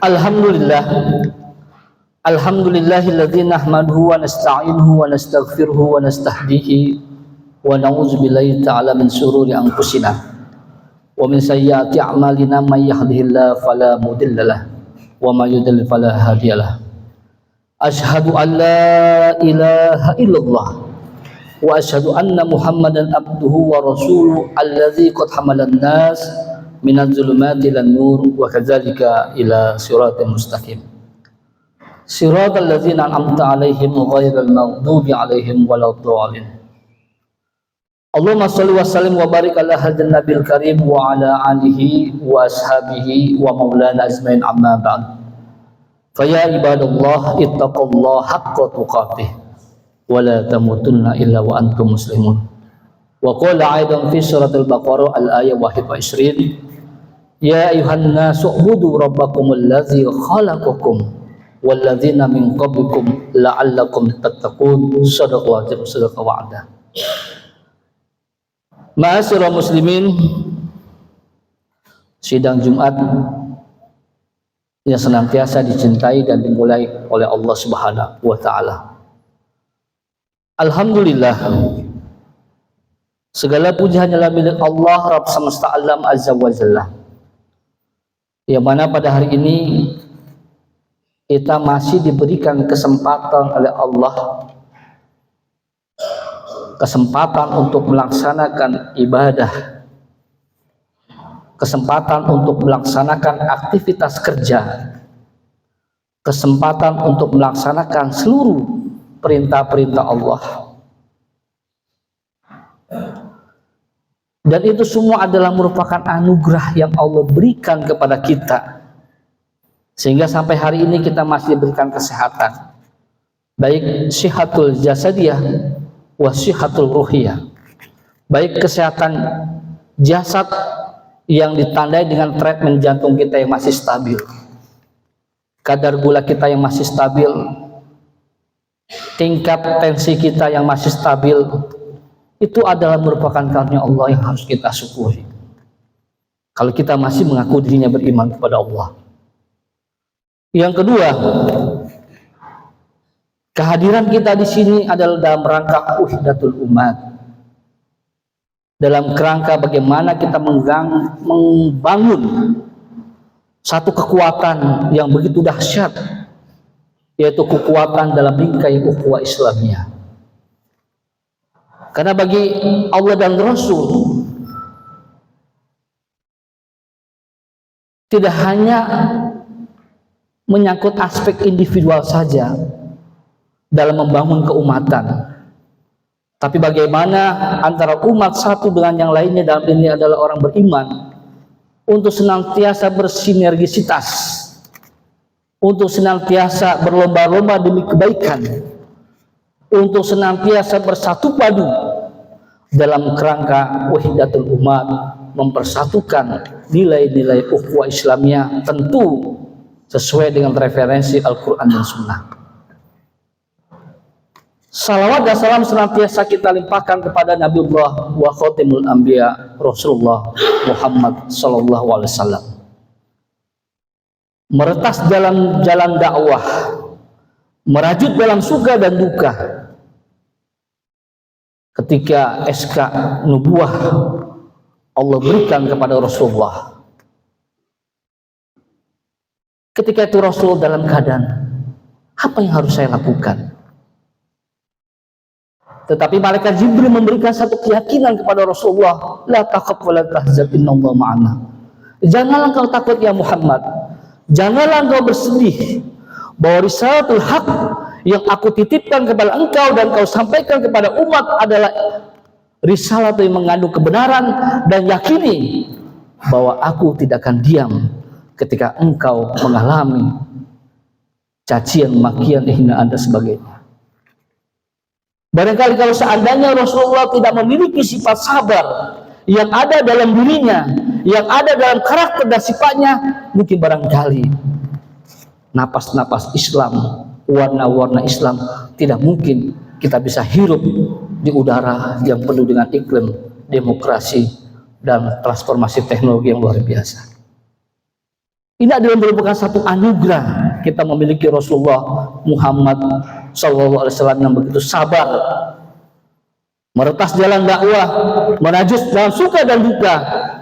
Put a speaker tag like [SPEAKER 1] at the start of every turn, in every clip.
[SPEAKER 1] Alhamdulillah. Alhamdulillahilladzi nahmaduhu wa nasta'inuhu wa nastaghfiruhu wa nastahdihi wa na'udzu billahi ta'ala min syururi anfusina wa min sayyiati a'malina may yahdihillahu fala mudhillalah wa may yudlil fala hadiyalah. Asyhadu an la ilaha illallah wa asyhadu anna Muhammadan abduhu wa rasuluhu alladzi qad hamalan nas minadz zulumati ilan nur wa kadzalika ila siratal mustaqim. Siratal ladzina an'amta 'alaihim ghairil maghdubi 'alaihim waladdallin. Allahumma shalli wa sallim wa barik ala hadzal nabiyil karim wa ala alihi wa ashabihi wa maulana ajmain amma ba'd. Fa ya ibadallah ittaqullaha haqqa tuqatih wa la tamutunna illa wa antum muslimun. Wa qala aidan fi suratul baqarah al-ayah 21, ya ayuhan nasu ubudu rabbakumul ladzi khalaqakum walladzina min qablikum la'allakum tattaqun. Shadaqallahu sadaqa wa'ada. Ma'asyiral muslimin, sidang Jumat yang senantiasa dicintai dan dimulai oleh Allah Subhanahu wa taala. Alhamdulillah, segala puji hanyalah milik Allah Rabb semesta alam azza wa jalla, yang mana pada hari ini kita masih diberikan kesempatan oleh Allah, kesempatan untuk melaksanakan ibadah, kesempatan untuk melaksanakan aktivitas kerja, kesempatan untuk melaksanakan seluruh perintah-perintah Allah. Dan itu semua adalah merupakan anugerah yang Allah berikan kepada kita, sehingga sampai hari ini kita masih diberikan kesehatan, baik sihatul jasadiyah wa sihatul ruhiyah, baik kesehatan jasad yang ditandai dengan treatment jantung kita yang masih stabil, kadar gula kita yang masih stabil, tingkat tensi kita yang masih stabil. Itu adalah merupakan karunia Allah yang harus kita syukuri kalau kita masih mengaku dirinya beriman kepada Allah. Yang kedua, kehadiran kita di sini adalah dalam rangka wahdatul umat, dalam kerangka bagaimana kita membangun satu kekuatan yang begitu dahsyat, yaitu kekuatan dalam bingkai ukhuwah Islamiyah. Karena bagi Allah dan Rasul tidak hanya menyangkut aspek individual saja dalam membangun keumatan, tapi bagaimana antara umat satu dengan yang lainnya, dalam ini adalah orang beriman, untuk senantiasa bersinergisitas, untuk senantiasa berlomba-lomba demi kebaikan, untuk senantiasa bersatu padu dalam kerangka wahdatul umat, mempersatukan nilai-nilai ukhuwah Islamiyah, tentu sesuai dengan referensi Al-Quran dan Sunnah. Salawat dan salam senantiasa kita limpahkan kepada Nabiullah wa Khatimul Anbiya Rasulullah Muhammad sallallahu alaihi wasallam, meretas dalam jalan dakwah, merajut dalam suka dan duka. Ketika SK nubuah Allah berikan kepada Rasulullah, ketika itu Rasul dalam keadaan apa yang harus saya lakukan? Tetapi malaikat Jibril memberikan satu keyakinan kepada Rasulullah, la takhaf wa la tahzan innallaha ma'ana. Janganlah kau takut ya Muhammad, janganlah kau bersedih, bahwa risalatul haq yang aku titipkan kepada engkau dan kau sampaikan kepada umat adalah risalah yang mengandung kebenaran, dan yakini bahwa aku tidak akan diam ketika engkau mengalami cacian, makian, hinaan dan sebagainya. Barangkali kalau seandainya Rasulullah tidak memiliki sifat sabar yang ada dalam dirinya, yang ada dalam karakter dan sifatnya, mungkin barangkali napas-napas Islam, warna-warna Islam tidak mungkin kita bisa hirup di udara yang penuh dengan iklim demokrasi dan transformasi teknologi yang luar biasa. Ini adalah merupakan satu anugerah kita memiliki Rasulullah Muhammad SAW yang begitu sabar, meretas jalan dakwah, menajus dalam suka dan duka.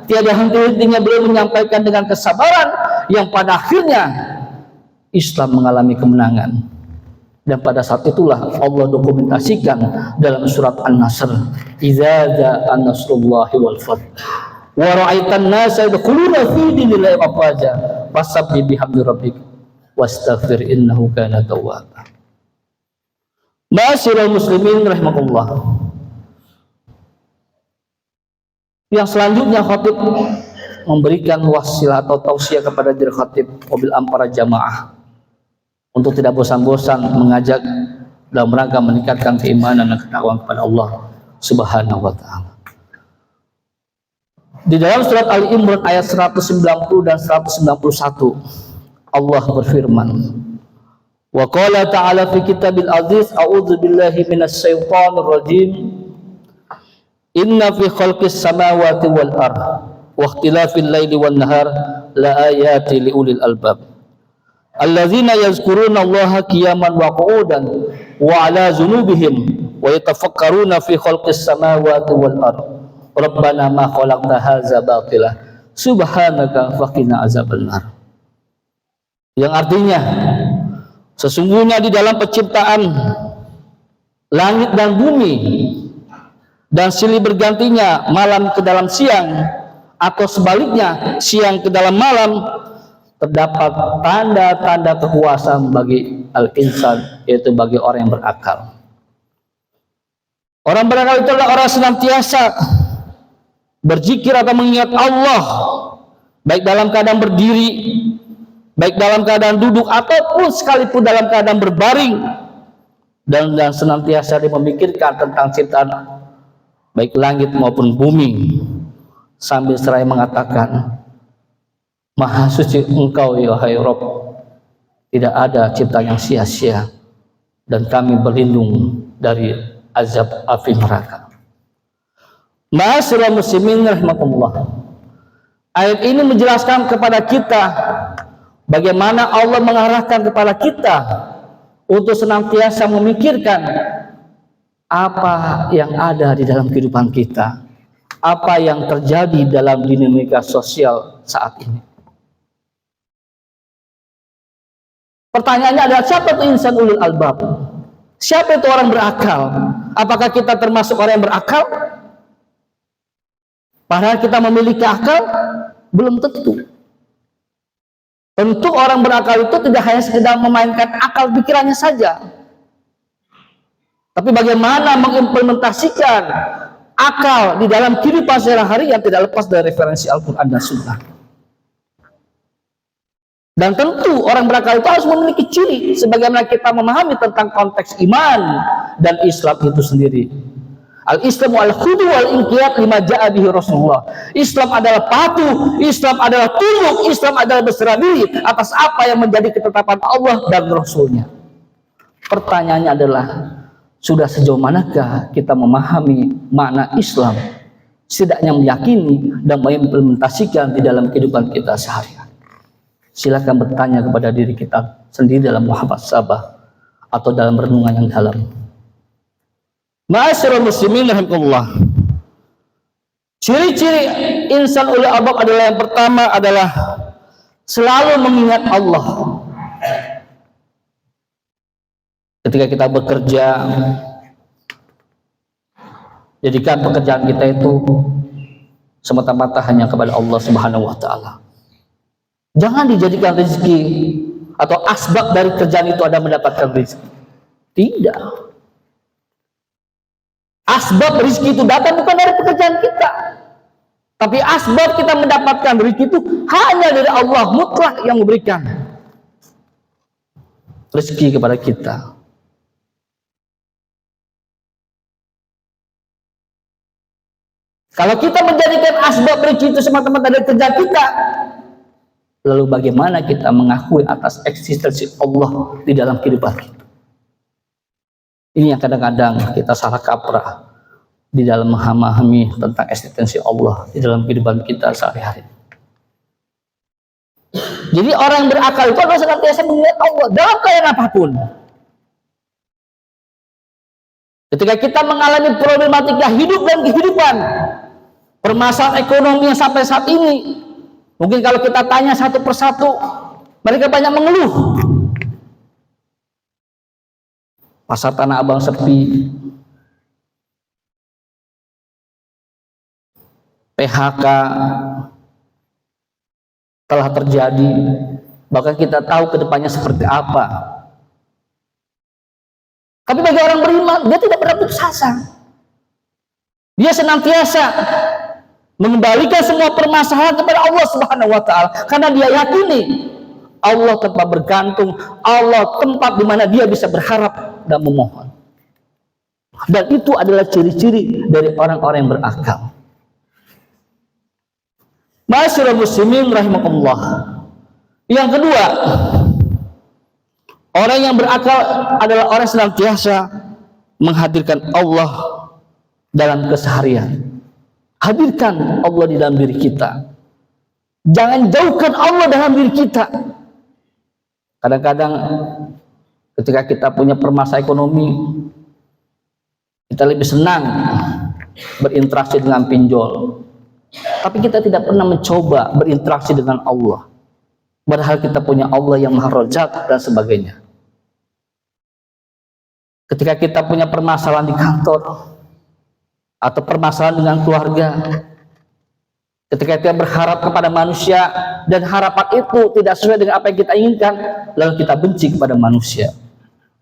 [SPEAKER 1] Tiada henti-hentinya beliau menyampaikan dengan kesabaran yang pada akhirnya Islam mengalami kemenangan. Dan pada saat itulah Allah dokumentasikan dalam surat An-Nasr, "Idza jaa nasrullahi wal fath wa ra'aitan nasa yadkhuluna fi dinillahi afwaja fasabbih bihamdi rabbik wastaghfir innahu kana tawwaba." Ma'asyiral muslimin rahimakumullah. Yang selanjutnya khatib memberikan wasilah atau tausiah kepada diri khatib wabil para jamaah untuk tidak bosan-bosan mengajak dalam rangka meningkatkan keimanan dan ketakwaan kepada Allah Subhanahu wa taala. Di dalam surat Ali Imran ayat 190 dan 191 Allah berfirman, wa qala ta'ala fi kitabil aziz a'udzu billahi minasy syaithanir rajim inna fi khalqis samawati wal ardh wa ikhtilafil laili wan nahar la ayati liulil albab alladzina yazkuruna Allaha qiyaman wa qu'udan wa 'ala dzunubihim wa yatafakkaruna fi khalqis samawati wal ardh rabbana ma khalaqta hadza batila subhanaka faqina azabannar. Yang artinya sesungguhnya di dalam penciptaan langit dan bumi dan silih bergantinya malam ke dalam siang atau sebaliknya siang ke dalam malam terdapat tanda-tanda kekuasaan bagi al-insan, yaitu bagi orang yang berakal. Orang berakal itu adalah orang senantiasa berzikir atau mengingat Allah, baik dalam keadaan berdiri, baik dalam keadaan duduk, ataupun sekalipun dalam keadaan berbaring, dan senantiasa dia memikirkan tentang ciptaan baik langit maupun bumi, sambil seraya mengatakan, Maha suci Engkau ya hai Rabb, tidak ada ciptaan yang sia-sia, dan kami berlindung dari azab api neraka. Ma'asyiral muslimin rahimakumullah. Ayat ini menjelaskan kepada kita bagaimana Allah mengarahkan kepada kita untuk senantiasa memikirkan apa yang ada di dalam kehidupan kita, apa yang terjadi dalam dinamika sosial saat ini. Pertanyaannya adalah, siapa itu insan ulul albab? Siapa itu orang berakal? Apakah kita termasuk orang yang berakal? Padahal kita memiliki akal? Belum tentu. Tentu orang berakal itu tidak hanya sekedar memainkan akal pikirannya saja, tapi bagaimana mengimplementasikan akal di dalam kehidupan sehari-hari yang tidak lepas dari referensi Al-Quran dan Sunnah. Dan tentu orang berakal itu harus memiliki ciri sebagaimana kita memahami tentang konteks iman dan Islam itu sendiri. Al-Islamu al-khudu wal-inqiyad lima ja'a bihi Rasulullah. Islam adalah patuh, Islam adalah tunduk, Islam adalah berserah diri atas apa yang menjadi ketetapan Allah dan Rasulnya. Pertanyaannya adalah, sudah sejauh manakah kita memahami makna Islam, setidaknya meyakini dan mengimplementasikan di dalam kehidupan kita sehari-hari? Silakan bertanya kepada diri kita sendiri dalam muhasabah atau dalam renungan yang dalam. Ma'asyiral muslimin rahimakumullah. Ciri-ciri insan ulul albab adalah, yang pertama adalah selalu mengingat Allah. Ketika kita bekerja, jadikan pekerjaan kita itu semata-mata hanya kepada Allah Subhanahu wa taala. Jangan dijadikan rezeki atau asbab dari kerjaan itu ada mendapatkan rezeki. Tidak. Asbab rezeki itu datang bukan dari pekerjaan kita, tapi asbab kita mendapatkan rezeki itu hanya dari Allah mutlak yang memberikan rezeki kepada kita. Kalau kita menjadikan asbab rezeki itu semata-mata dari kerja kita, lalu bagaimana kita mengakui atas eksistensi Allah di dalam kehidupan kita? Ini yang kadang-kadang kita salah kaprah di dalam memahami tentang eksistensi Allah di dalam kehidupan kita sehari-hari. Jadi orang yang berakal itu adalah senantiasa mengingat Allah dalam keadaan apapun. Ketika kita mengalami problematika hidup dan kehidupan, permasalahan ekonomi yang sampai saat ini, mungkin kalau kita tanya satu persatu, mereka banyak mengeluh. Pasar Tanah Abang sepi, PHK telah terjadi, bahkan kita tahu kedepannya seperti apa. Tapi bagi orang beriman, dia tidak pernah putus asa. Dia senantiasa mengembalikan semua permasalahan kepada Allah Subhanahu wa Ta'ala, karena dia yakini Allah tempat bergantung, Allah tempat di mana dia bisa berharap dan memohon. Dan itu adalah ciri-ciri dari orang-orang yang berakal. Ma'asyiral muslimin rahimakumullah. Yang kedua, orang yang berakal adalah orang yang senantiasa menghadirkan Allah dalam keseharian. Hadirkan Allah di dalam diri kita. Jangan jauhkan Allah dalam diri kita. Kadang-kadang ketika kita punya permasalahan ekonomi, kita lebih senang berinteraksi dengan pinjol. Tapi kita tidak pernah mencoba berinteraksi dengan Allah. Padahal kita punya Allah yang Maha Razak dan sebagainya. Ketika kita punya permasalahan di kantor atau permasalahan dengan keluarga, ketika kita berharap kepada manusia dan harapan itu tidak sesuai dengan apa yang kita inginkan, lalu kita benci kepada manusia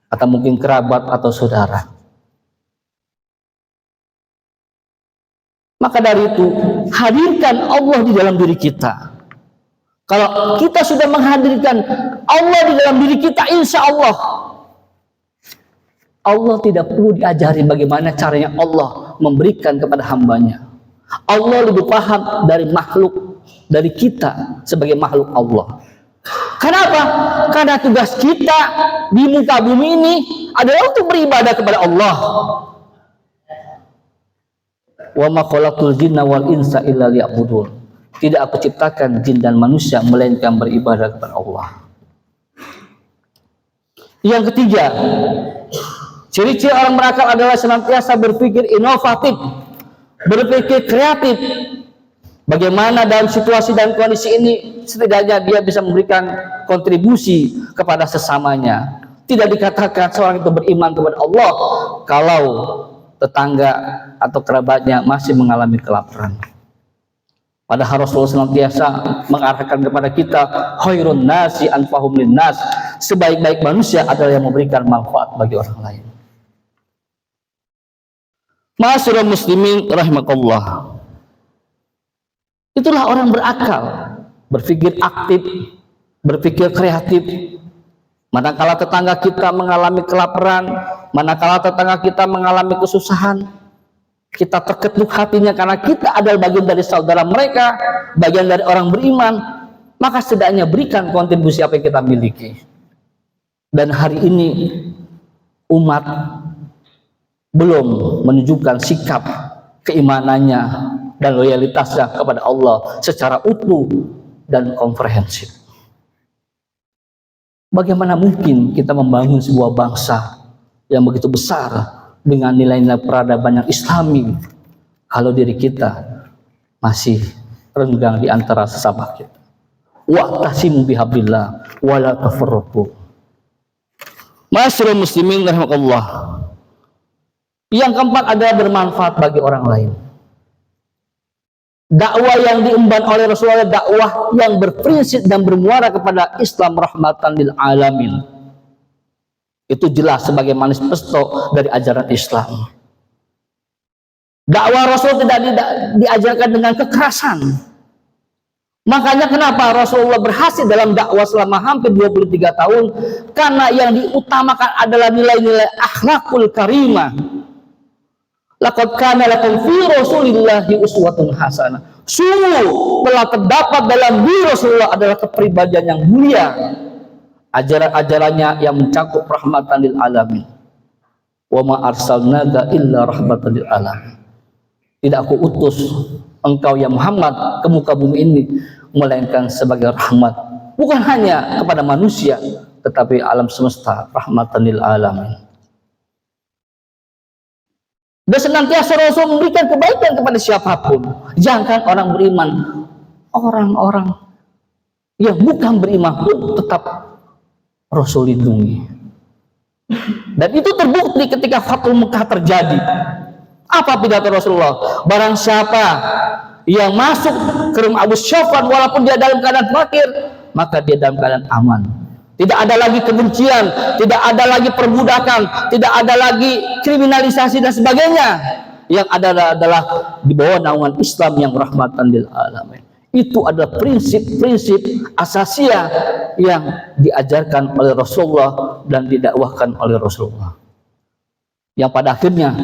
[SPEAKER 1] atau mungkin kerabat atau saudara. Maka dari itu, hadirkan Allah di dalam diri kita. Kalau kita sudah menghadirkan Allah di dalam diri kita, insya Allah tidak perlu diajari bagaimana caranya Allah memberikan kepada hambanya. Allah lebih paham dari makhluk, dari kita sebagai makhluk Allah. Kenapa? Karena tugas kita di muka bumi ini adalah untuk beribadah kepada Allah. Wa ma khalaqtul jinna wal insa illa liya'budun. Tidak aku ciptakan jin dan manusia melainkan beribadah kepada Allah. Yang ketiga, ciri-ciri orang berakal adalah senantiasa berpikir inovatif, berpikir kreatif. Bagaimana dalam situasi dan kondisi ini setidaknya dia bisa memberikan kontribusi kepada sesamanya. Tidak dikatakan seorang itu beriman kepada Allah kalau tetangga atau kerabatnya masih mengalami kelaparan. Padahal Rasulullah senantiasa mengarahkan kepada kita, khairun nasi anfahum linnas, sebaik-baik manusia adalah yang memberikan manfaat bagi orang lain. Ma'asyiral muslimin rahimakallah. Itulah orang berakal, berpikir aktif, berpikir kreatif. Manakala tetangga kita mengalami kelaparan, manakala tetangga kita mengalami kesusahan, kita terketuk hatinya karena kita adalah bagian dari saudara mereka, bagian dari orang beriman, maka setidaknya berikan kontribusi apa yang kita miliki. Dan hari ini umat belum menunjukkan sikap keimanannya dan loyalitasnya kepada Allah secara utuh dan komprehensif. Bagaimana mungkin kita membangun sebuah bangsa yang begitu besar dengan nilai-nilai peradaban yang islami kalau diri kita masih renggang di antara sesama kita. Wa'tasimu bihablillah wa la tafarraqu. Ma'asyiral muslimin rahimakallah. Yang keempat adalah bermanfaat bagi orang lain. Dakwah yang diemban oleh Rasulullah, dakwah yang berprinsip dan bermuara kepada Islam rahmatan lil alamin. Itu jelas sebagai manifesto dari ajaran Islam. Dakwah Rasul tidak diajarkan dengan kekerasan. Makanya kenapa Rasulullah berhasil dalam dakwah selama hampir 23 tahun? Karena yang diutamakan adalah nilai-nilai akhlakul karimah. Laqad kana lakum fi Rasulillahi uswatun hasanah. Sungguh telah terdapat dalam diri Rasulullah adalah kepribadian yang mulia. Ajaran-ajarannya yang mencakup rahmatan lil alamin. Wa ma arsalnaka illa rahmatan lil alamin. Tidak aku utus engkau ya Muhammad ke muka bumi ini melainkan sebagai rahmat bukan hanya kepada manusia, tetapi alam semesta, rahmatan lil alamin. Dan senantiasa Rasul memberikan kebaikan kepada siapapun. Jangan orang beriman, orang-orang yang bukan beriman pun tetap Rasul lindungi. Dan itu terbukti ketika Fathul Mekah terjadi. Apa pidato Rasulullah? Barang siapa yang masuk ke rumah Abu Sufyan walaupun dia dalam keadaan fakir, maka dia dalam keadaan aman. Tidak ada lagi kebencian, tidak ada lagi perbudakan, tidak ada lagi kriminalisasi dan sebagainya. Yang ada adalah di bawah naungan Islam yang rahmatan lil alamin. Itu adalah prinsip-prinsip asasiyah yang diajarkan oleh Rasulullah dan didakwahkan oleh Rasulullah. Yang pada akhirnya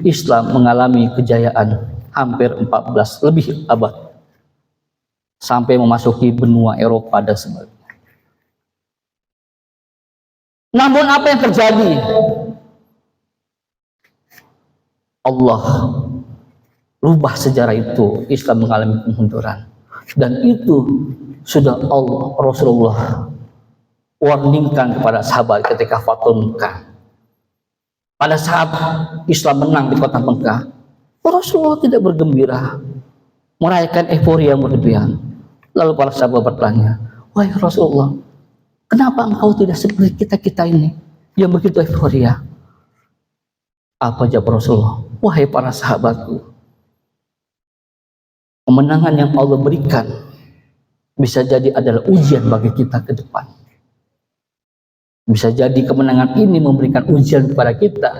[SPEAKER 1] Islam mengalami kejayaan hampir 14 lebih abad sampai memasuki benua Eropa dan sebagainya. Namun apa yang terjadi? Allah rubah sejarah itu. Islam mengalami kemunduran. Dan itu sudah Rasulullah warningkan kepada sahabat ketika Fathul Mekah. Pada saat Islam menang di kota Mekah, Rasulullah tidak bergembira, merayakan euforia yang berlebihan. Lalu para sahabat bertanya, wahai Rasulullah, kenapa engkau tidak seperti kita-kita ini yang begitu euforia? Apa jawab Rasulullah? Wahai para sahabatku, kemenangan yang Allah berikan bisa jadi adalah ujian bagi kita ke depan. Bisa jadi kemenangan ini memberikan ujian kepada kita.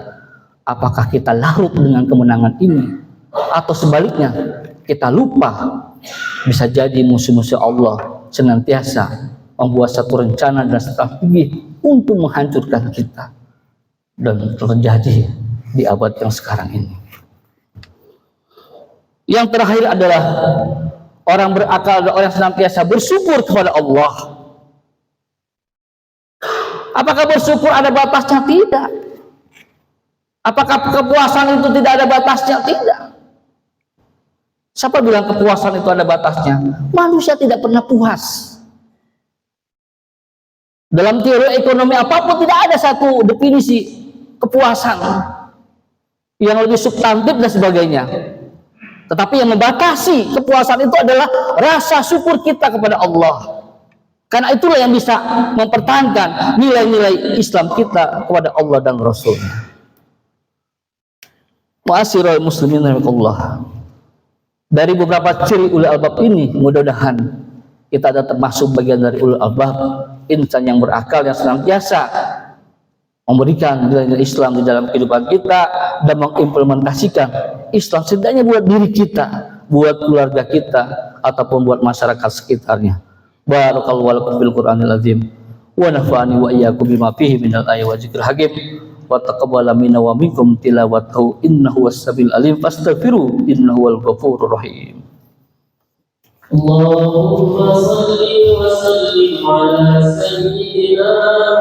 [SPEAKER 1] Apakah kita larut dengan kemenangan ini? Atau sebaliknya, kita lupa. Bisa jadi musuh-musuh Allah senantiasa membuat satu rencana dan strategi untuk menghancurkan kita. Dan terjadi di abad yang sekarang ini. Yang terakhir adalah orang berakal dan orang senantiasa bersyukur kepada Allah. Apakah bersyukur ada batasnya? Tidak. Apakah kepuasan itu tidak ada batasnya? Tidak. Siapa bilang kepuasan itu ada batasnya? Manusia tidak pernah puas. Dalam teori ekonomi apapun tidak ada satu definisi kepuasan yang lebih substantif dan sebagainya. Tetapi yang membatasi kepuasan itu adalah rasa syukur kita kepada Allah. Karena itulah yang bisa mempertahankan nilai-nilai Islam kita kepada Allah dan Rasulnya. Ma'asyiral muslimin rahimakumullah. Dari beberapa ciri ulul albab ini, mudah-mudahan kita ada termasuk bagian dari ulul albab, insan yang berakal yang senantiasa memberikan nilai-nilai Islam di dalam kehidupan kita dan mengimplementasikan Islam setidaknya buat diri kita, buat keluarga kita, ataupun buat masyarakat sekitarnya. Barakallahu lakum fil Qur'anil azim wa nafa'ani wa iyyakum bima fihi minal ayati wa dzikril hakim wa taqabbala minna wa minkum tilawatahu innahu was-samiul alim fastaghfiru innahu wal ghafurur rahim.
[SPEAKER 2] Allahumma salli wa sallim ala sayyidina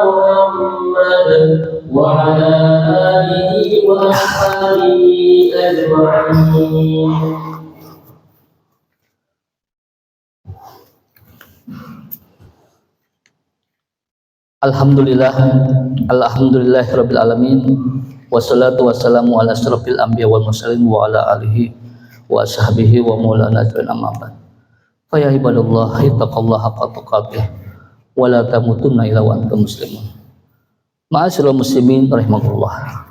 [SPEAKER 2] Muhammad wa ala alihi wa ashabihi ajma'in.
[SPEAKER 1] Alhamdulillahirabbil alamin wassalatu wassalamu ala asyrafil anbiya wal mursalin wa ala alihi wa ashabihi wa maulana ajmain amma ba'd. Fa ya ibadallah ittaqullaha haqqa tuqatih wa la tamutunna illa wa antum muslimun. Ma'asyiral muslimin rahimakumullah.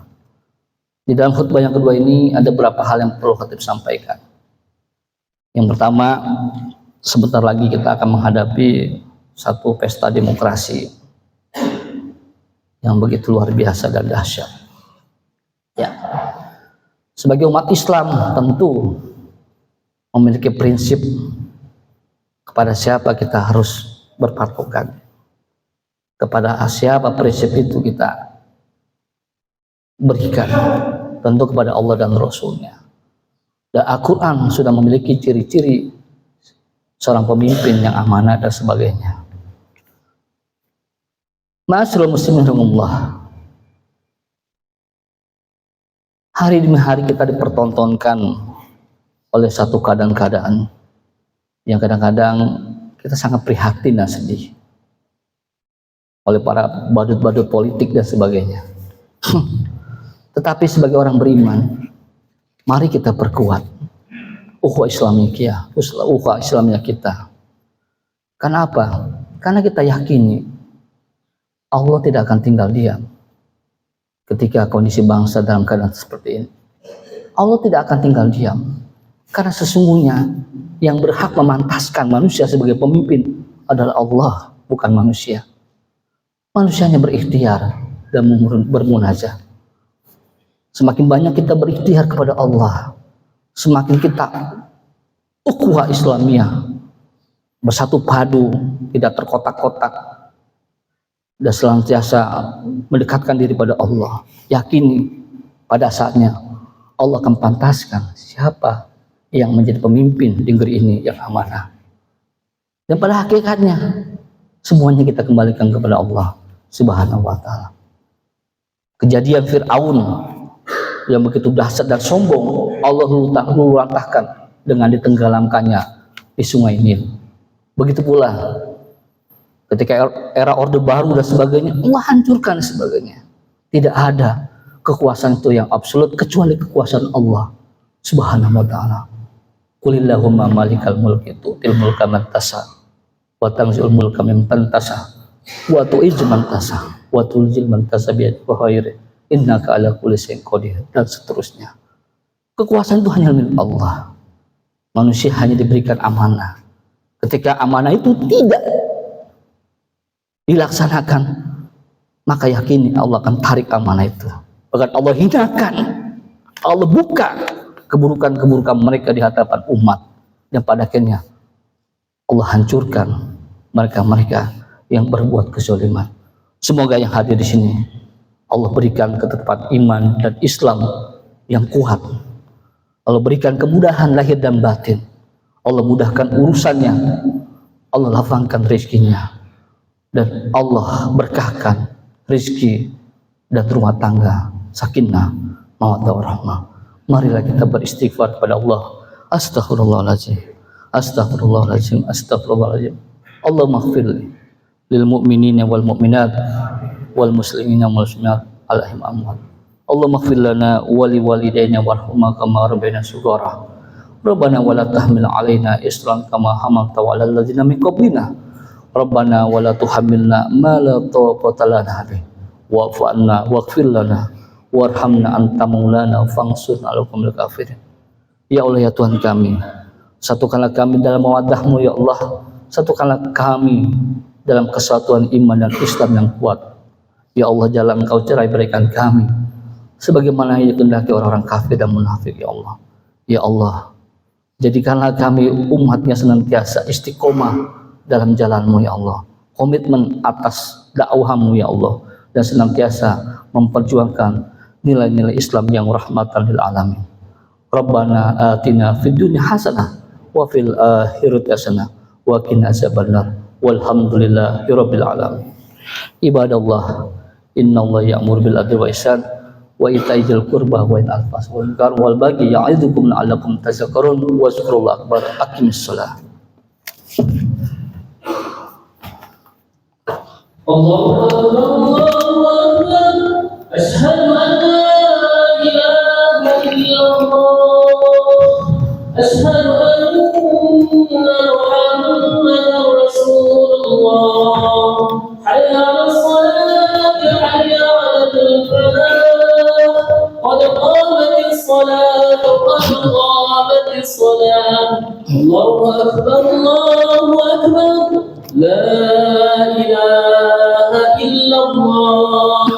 [SPEAKER 1] Di dalam khutbah yang kedua ini ada beberapa hal yang perlu khatib sampaikan. Yang pertama, sebentar lagi kita akan menghadapi satu pesta demokrasi yang begitu luar biasa dan dahsyat. Ya, sebagai umat Islam tentu memiliki prinsip kepada siapa kita harus berpatokan, kepada siapa prinsip itu kita berikan, tentu kepada Allah dan Rasulnya. Dan Al-Quran sudah memiliki ciri-ciri seorang pemimpin yang amanah dan sebagainya. Ma'asyiral muslimin rahimakumullah. Hari demi hari kita dipertontonkan oleh satu keadaan-keadaan yang kadang-kadang kita sangat prihatin dan sedih. oleh para badut-badut politik dan sebagainya. Tetapi sebagai orang beriman, mari kita perkuat ukhuwah Islamiyah kita. Karena apa? Karena kita yakini Allah tidak akan tinggal diam ketika kondisi bangsa dalam keadaan seperti ini. Allah tidak akan tinggal diam. Karena sesungguhnya yang berhak memantaskan manusia sebagai pemimpin adalah Allah, bukan manusia. Manusianya berikhtiar dan bermunajat. Semakin banyak kita berikhtiar kepada Allah, semakin kita ukhuwah Islamiyah bersatu padu, tidak terkotak-kotak, dan senantiasa mendekatkan diri pada Allah. Yakini pada saatnya Allah akan pantaskan siapa yang menjadi pemimpin di negeri ini yang amanah. Dan pada hakikatnya semuanya kita kembalikan kepada Allah Subhanahu wa ta'ala. Kejadian Fir'aun yang begitu dahsyat dan sombong, Allah luluntahkan dengan ditenggelamkannya di sungai Nil. Begitu pula ketika era Orde Baru dan sebagainya, Allah hancurkan sebagainya. Tidak ada kekuasaan itu yang absolut kecuali kekuasaan Allah Subhanahu wa ta'ala. Qulillahumma malikal mulki tu'til mulka man tasha wa tanzi'ul mulka mimman tasha wa tu'izzu man tasha wa tulzil man tasha bi yadika khairin innaka ala kulli syai'in qadir, dan seterusnya. Kekuasaan itu hanya milik Allah. Manusia hanya diberikan amanah. Ketika amanah itu tidak dilaksanakan, maka yakini Allah akan tarik amanah itu. Bahkan Allah hinakan, Allah buka keburukan-keburukan mereka di hadapan umat, dan pada akhirnya Allah hancurkan mereka-mereka yang berbuat kezaliman. Semoga yang hadir di sini Allah berikan ketetapan iman dan Islam yang kuat. Allah berikan kemudahan lahir dan batin. Allah mudahkan urusannya. Allah lapangkan rezekinya. Dan Allah berkahkan rezeki dan rumah tangga sakinah, mawaddah warahmah. Marilah kita beristighfar kepada Allah. Astaghfirullahaladzim, astaghfirullahaladzim, astaghfirullahaladzim. Allahumma ighfir lil mu'minina wal mu'minat wal muslimina wal muslimat alaihim amwat. Allahumma ighfir lana wa li walidayna warhamna kama rabbayana shighara. Rabbana wa la tahmil alaina isran kama hamalta wa alal ladzina min qablina. Rabbana wa la tuhammilna ma la taqata lana bih. Wa'fu anna waghfir lana warhamna anta maulana fansurna 'alal qaumil kafirin. Ya Allah, ya Tuhan kami, satukanlah kami dalam mawaddahmu ya Allah. Satukanlah kami dalam kesatuan iman dan Islam yang kuat. Ya Allah, jalan Engkau cerai berikan kami sebagaimana yang dikehendaki orang-orang kafir dan munafik ya Allah. Ya Allah, jadikanlah kami umatnya senantiasa istiqomah dalam jalan-Mu ya Allah. Komitmen atas dakwah-Mu ya Allah, dan senantiasa memperjuangkan nilai-nilai Islam yang rahmatan lil alamin. Rabbana atina fid dunya hasanah wa fil akhirati hasanah wa qina azabannar. Walhamdulillahirabbil alamin. Ibadallah, innallaha ya'muru bil adli wa ihsan wa ita'i dzil qurba wa yanha 'anil fahsya'i wal munkar wal baghi ya'idukum la'allakum tadhakkarun wa dzikrullahi akbar. Aqimis shalah.
[SPEAKER 2] Allahu akbar, Allahu akbar. Asyhadu an la ilaha illallah. Asyhadu anna Muhammadar Rasulullah. Hayya 'alas salat, hayya 'alal falah. Qad qamatis salat, qad qamatis salat. Allahu akbar, Allahu akbar. La ilaha illallah.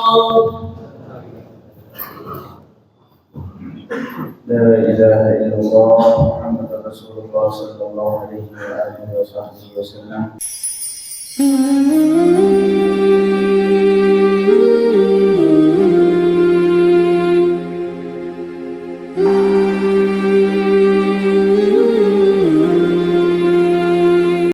[SPEAKER 3] La ilaha illallah Muhammadur Rasulullah sallallahu alaihi wa alihi wasallam.